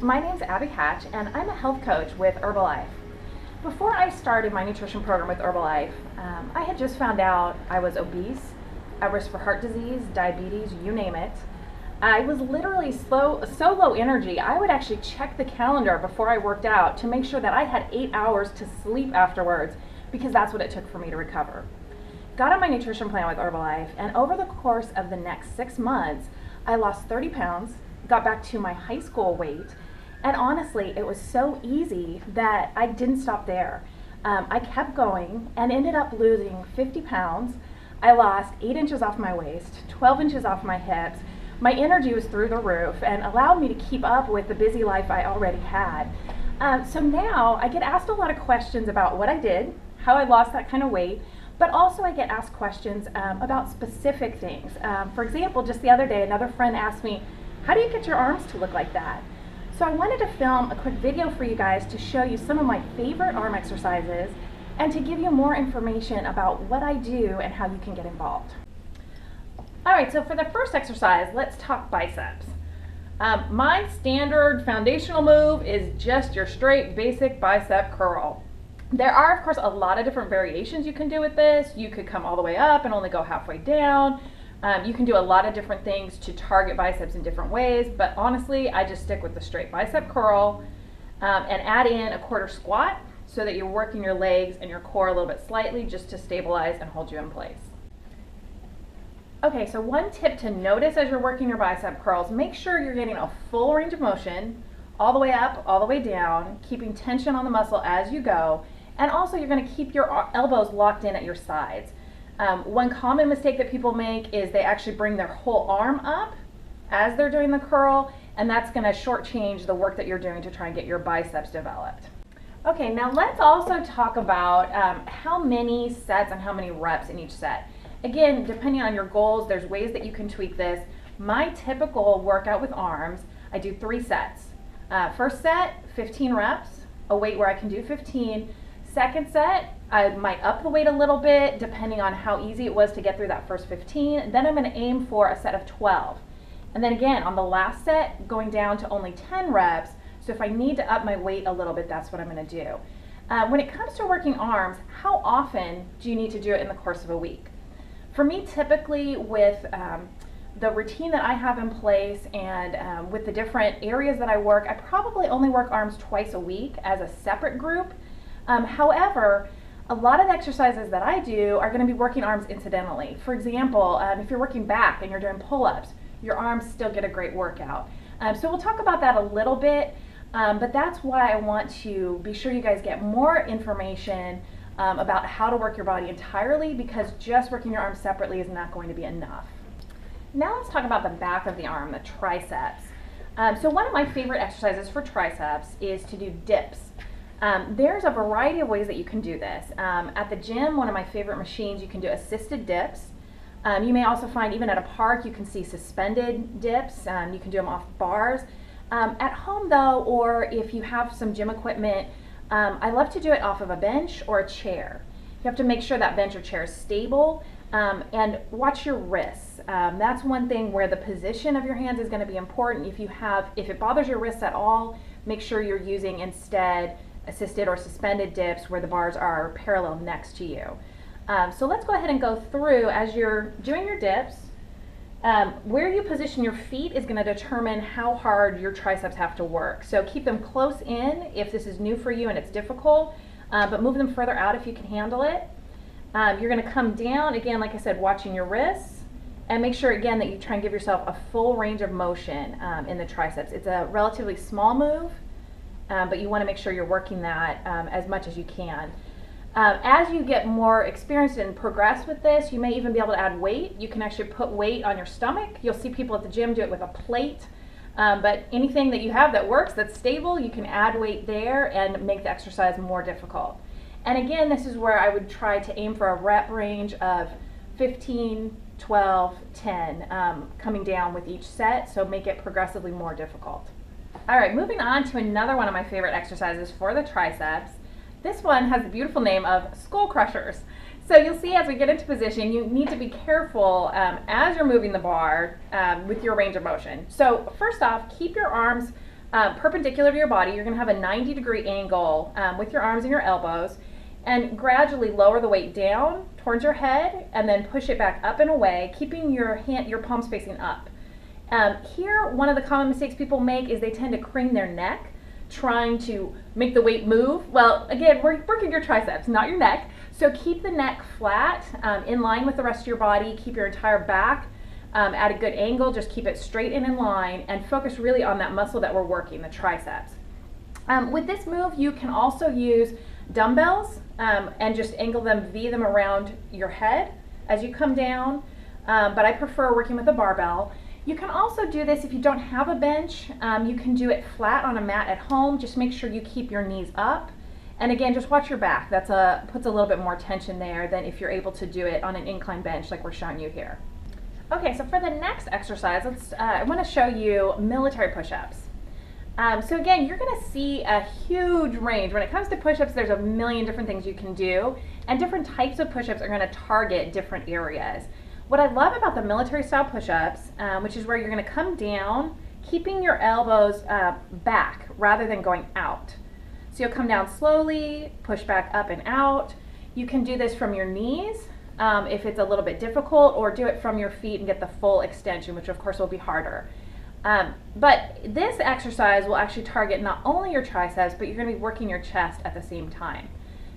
My name's Abby Hatch, and I'm a health coach with Herbalife. Before I started my nutrition program with Herbalife, I had just found out I was obese, at risk for heart disease, diabetes, you name it. I was literally so low energy, I would actually check the calendar before I worked out to make sure that I had 8 hours to sleep afterwards, because that's what it took for me to recover. Got on my nutrition plan with Herbalife, and over the course of the next 6 months, I lost 30 pounds, got back to my high school weight, and honestly, it was so easy that I didn't stop there. I kept going and ended up losing 50 pounds. I lost 8 inches off my waist, 12 inches off my hips. My energy was through the roof and allowed me to keep up with the busy life I already had. So now I get asked a lot of questions about what I did, how I lost that kind of weight, but also I get asked questions about specific things. For example, just the other day, another friend asked me, how do you get your arms to look like that? So I wanted to film a quick video for you guys to show you some of my favorite arm exercises and to give you more information about what I do and how you can get involved. All right, so for the first exercise, let's talk biceps. My standard foundational move is just your straight basic bicep curl. There are, of course, a lot of different variations you can do with this. You could come all the way up and only go halfway down. You can do a lot of different things to target biceps in different ways, but honestly, I just stick with the straight bicep curl and add in a quarter squat so that you're working your legs and your core a little bit slightly just to stabilize and hold you in place. Okay, so one tip to notice as you're working your bicep curls, make sure you're getting a full range of motion, all the way up, all the way down, keeping tension on the muscle as you go, and also you're going to keep your elbows locked in at your sides. One common mistake that people make is they actually bring their whole arm up as they're doing the curl, and that's going to shortchange the work that you're doing to try and get your biceps developed. Okay, now let's also talk about how many sets and how many reps in each set. Again, depending on your goals, there's ways that you can tweak this. My typical workout with arms, I do 3 sets. First set, 15 reps, a weight where I can do 15. Second set, I might up the weight a little bit depending on how easy it was to get through that first 15. Then I'm going to aim for a set of 12. And then again, on the last set, going down to only 10 reps. So if I need to up my weight a little bit, that's what I'm going to do. When it comes to working arms, how often do you need to do it in the course of a week? For me, typically with the routine that I have in place and with the different areas that I work, I probably only work arms twice a week as a separate group. However, a lot of the exercises that I do are going to be working arms incidentally. For example, if you're working back and you're doing pull-ups, your arms still get a great workout. So we'll talk about that a little bit, but that's why I want to be sure you guys get more information about how to work your body entirely, because just working your arms separately is not going to be enough. Now let's talk about the back of the arm, the triceps. So one of my favorite exercises for triceps is to do dips. There's a variety of ways that you can do this. At the gym, one of my favorite machines, you can do assisted dips. You may also find even at a park you can see suspended dips. You can do them off bars. At home though, or if you have some gym equipment, I love to do it off of a bench or a chair. You have to make sure that bench or chair is stable and watch your wrists. That's one thing where the position of your hands is going to be important. If it bothers your wrists at all, make sure you're using instead assisted or suspended dips where the bars are parallel next to you. So let's go ahead and go through as you're doing your dips. Where you position your feet is going to determine how hard your triceps have to work. So keep them close in if this is new for you and it's difficult, but move them further out if you can handle it. You're going to come down, again, like I said, watching your wrists, and make sure, again, that you try and give yourself a full range of motion in the triceps. It's a relatively small move, but you want to make sure you're working that as much as you can. As you get more experienced and progress with this, you may even be able to add weight. You can actually put weight on your stomach. You'll see people at the gym do it with a plate, but anything that you have that works, that's stable, you can add weight there and make the exercise more difficult. And again, this is where I would try to aim for a rep range of 15, 12, 10, coming down with each set, so make it progressively more difficult. All right, moving on to another one of my favorite exercises for the triceps. This one has the beautiful name of skull crushers. So you'll see as we get into position, you need to be careful as you're moving the bar with your range of motion. So first off, keep your arms perpendicular to your body. You're going to have a 90-degree angle with your arms and your elbows, and gradually lower the weight down towards your head and then push it back up and away, keeping your palms facing up. Here, one of the common mistakes people make is they tend to crane their neck trying to make the weight move. Well, again, we're working your triceps, not your neck. So keep the neck flat, in line with the rest of your body. Keep your entire back at a good angle. Just keep it straight and in line and focus really on that muscle that we're working, the triceps. With this move, you can also use dumbbells and just angle them, V them around your head as you come down, but I prefer working with a barbell. You can also do this if you don't have a bench. You can do it flat on a mat at home. Just make sure you keep your knees up. And again, just watch your back. That puts a little bit more tension there than if you're able to do it on an incline bench like we're showing you here. Okay, so for the next exercise, I want to show you military push-ups. So again, you're going to see a huge range. When it comes to push-ups, there's a million different things you can do, and different types of push-ups are going to target different areas. What I love about the military style push-ups, which is where you're going to come down, keeping your elbows back rather than going out. So you'll come down slowly, push back up and out. You can do this from your knees if it's a little bit difficult, or do it from your feet and get the full extension, which of course will be harder. But this exercise will actually target not only your triceps, but you're going to be working your chest at the same time.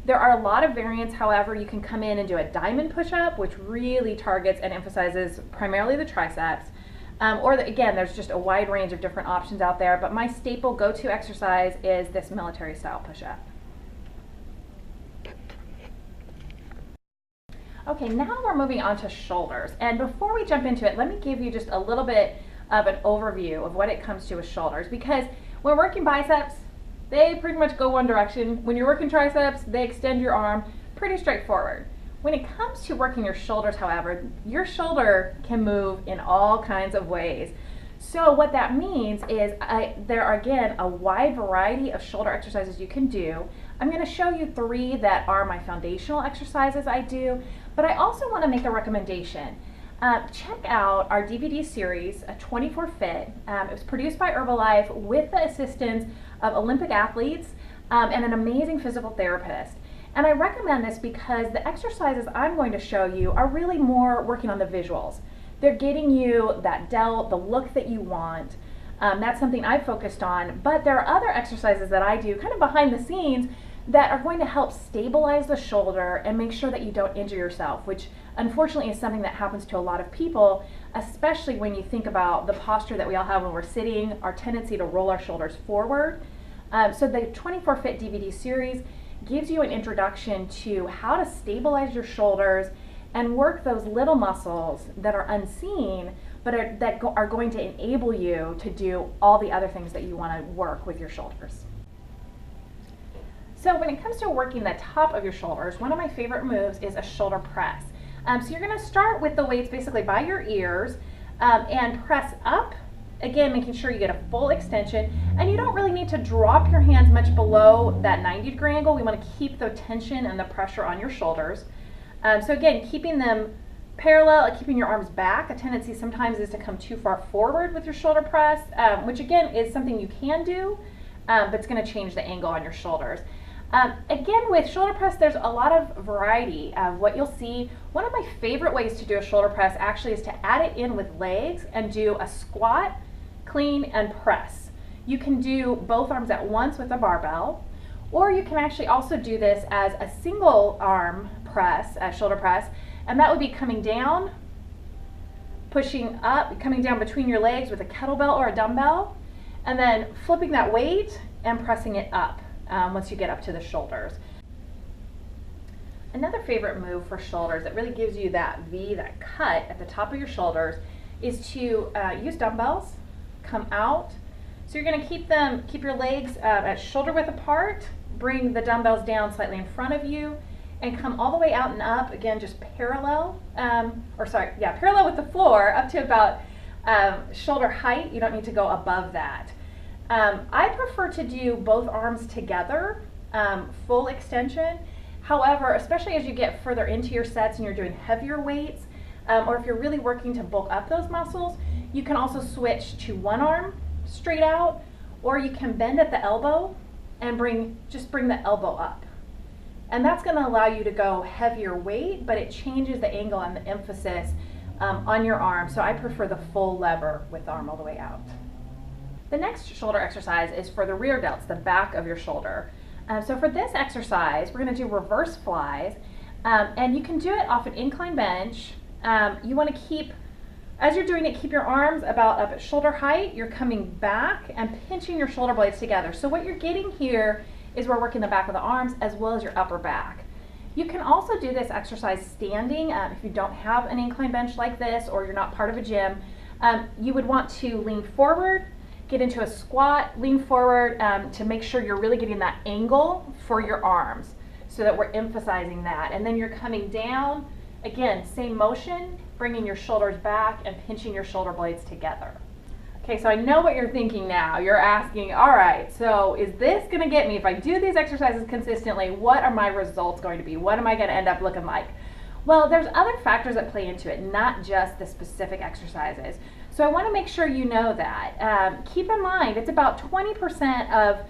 There are a lot of variants. However, you can come in and do a diamond push-up, which really targets and emphasizes primarily the triceps. Again, there's just a wide range of different options out there, but my staple go-to exercise is this military style push-up. Okay, now we're moving on to shoulders. And before we jump into it, let me give you just a little bit of an overview of what it comes to with shoulders, because when working biceps, they pretty much go one direction. When you're working triceps, they extend your arm. Pretty straightforward. When it comes to working your shoulders, however, your shoulder can move in all kinds of ways. So what that means is there are, again, a wide variety of shoulder exercises you can do. I'm going to show you 3 that are my foundational exercises I do, but I also want to make a recommendation. Check out our DVD series, 24 Fit. It was produced by Herbalife with the assistance of Olympic athletes and an amazing physical therapist. And I recommend this because the exercises I'm going to show you are really more working on the visuals. They're getting you that delt, the look that you want. That's something I've focused on, but there are other exercises that I do kind of behind the scenes that are going to help stabilize the shoulder and make sure that you don't injure yourself, which unfortunately is something that happens to a lot of people, especially when you think about the posture that we all have when we're sitting, our tendency to roll our shoulders forward. So the 24 Fit DVD series gives you an introduction to how to stabilize your shoulders and work those little muscles that are unseen, but are going to enable you to do all the other things that you want to work with your shoulders. So when it comes to working the top of your shoulders, one of my favorite moves is a shoulder press. So you're going to start with the weights basically by your ears and press up, again making sure you get a full extension, and you don't really need to drop your hands much below that 90-degree angle. We want to keep the tension and the pressure on your shoulders. So again, keeping them parallel, like keeping your arms back. A tendency sometimes is to come too far forward with your shoulder press, which again is something you can do, but it's going to change the angle on your shoulders. Again, with shoulder press, there's a lot of variety of what you'll see. One of my favorite ways to do a shoulder press actually is to add it in with legs and do a squat, clean, and press. You can do both arms at once with a barbell, or you can actually also do this as a single arm press, shoulder press, and that would be coming down, pushing up, coming down between your legs with a kettlebell or a dumbbell, and then flipping that weight and pressing it up. Once you get up to the shoulders. Another favorite move for shoulders that really gives you that V, that cut at the top of your shoulders, is to use dumbbells, come out. So you're going to keep your legs at shoulder width apart, bring the dumbbells down slightly in front of you, and come all the way out and up, again just parallel, parallel with the floor up to about shoulder height. You don't need to go above that. I prefer to do both arms together, full extension. However, especially as you get further into your sets and you're doing heavier weights, or if you're really working to bulk up those muscles, you can also switch to one arm straight out, or you can bend at the elbow and just bring the elbow up. And that's going to allow you to go heavier weight, but it changes the angle and the emphasis on your arm. So I prefer the full lever with the arm all the way out. The next shoulder exercise is for the rear delts, the back of your shoulder. So for this exercise, we're going to do reverse flies, and you can do it off an incline bench. You want to keep, as you're doing it, keep your arms about up at shoulder height. You're coming back and pinching your shoulder blades together. So what you're getting here is we're working the back of the arms as well as your upper back. You can also do this exercise standing. If you don't have an incline bench like this, or you're not part of a gym, you would want to lean forward, get into a squat, lean forward to make sure you're really getting that angle for your arms, so that we're emphasizing that. And then you're coming down, again, same motion, bringing your shoulders back and pinching your shoulder blades together. Okay, so I know what you're thinking now. You're asking, all right, so is this going to get me, if I do these exercises consistently, what are my results going to be? What am I going to end up looking like? Well, there's other factors that play into it, not just the specific exercises. So I want to make sure you know that. Keep in mind, it's about 20% of,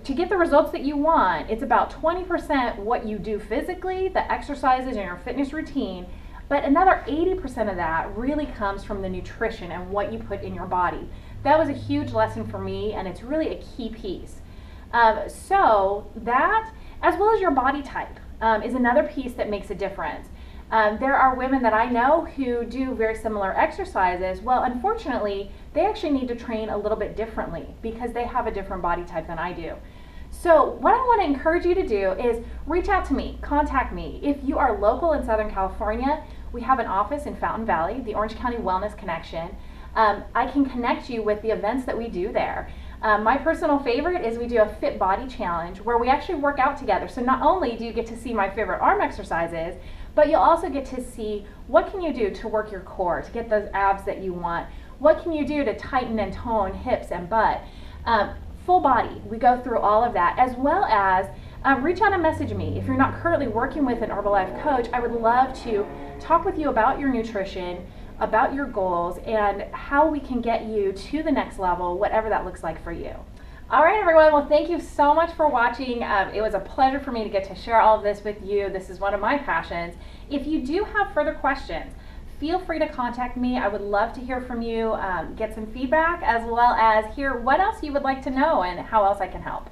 to get the results that you want, it's about 20% what you do physically, the exercises and your fitness routine, but another 80% of that really comes from the nutrition and what you put in your body. That was a huge lesson for me, and it's really a key piece. So that, as well as your body type, is another piece that makes a difference. There are women that I know who do very similar exercises. Well, unfortunately, they actually need to train a little bit differently because they have a different body type than I do. So what I want to encourage you to do is reach out to me, contact me. If you are local in Southern California, we have an office in Fountain Valley, the Orange County Wellness Connection. I can connect you with the events that we do there. My personal favorite is we do a Fit Body Challenge where we actually work out together. So not only do you get to see my favorite arm exercises, but you'll also get to see what can you do to work your core, to get those abs that you want. What can you do to tighten and tone hips and butt? Full body, we go through all of that, as well as reach out and message me. If you're not currently working with an Herbalife coach, I would love to talk with you about your nutrition, about your goals, and how we can get you to the next level, whatever that looks like for you. All right, everyone. Well, thank you so much for watching. It was a pleasure for me to get to share all of this with you. This is one of my passions. If you do have further questions, feel free to contact me. I would love to hear from you, get some feedback, as well as hear what else you would like to know and how else I can help.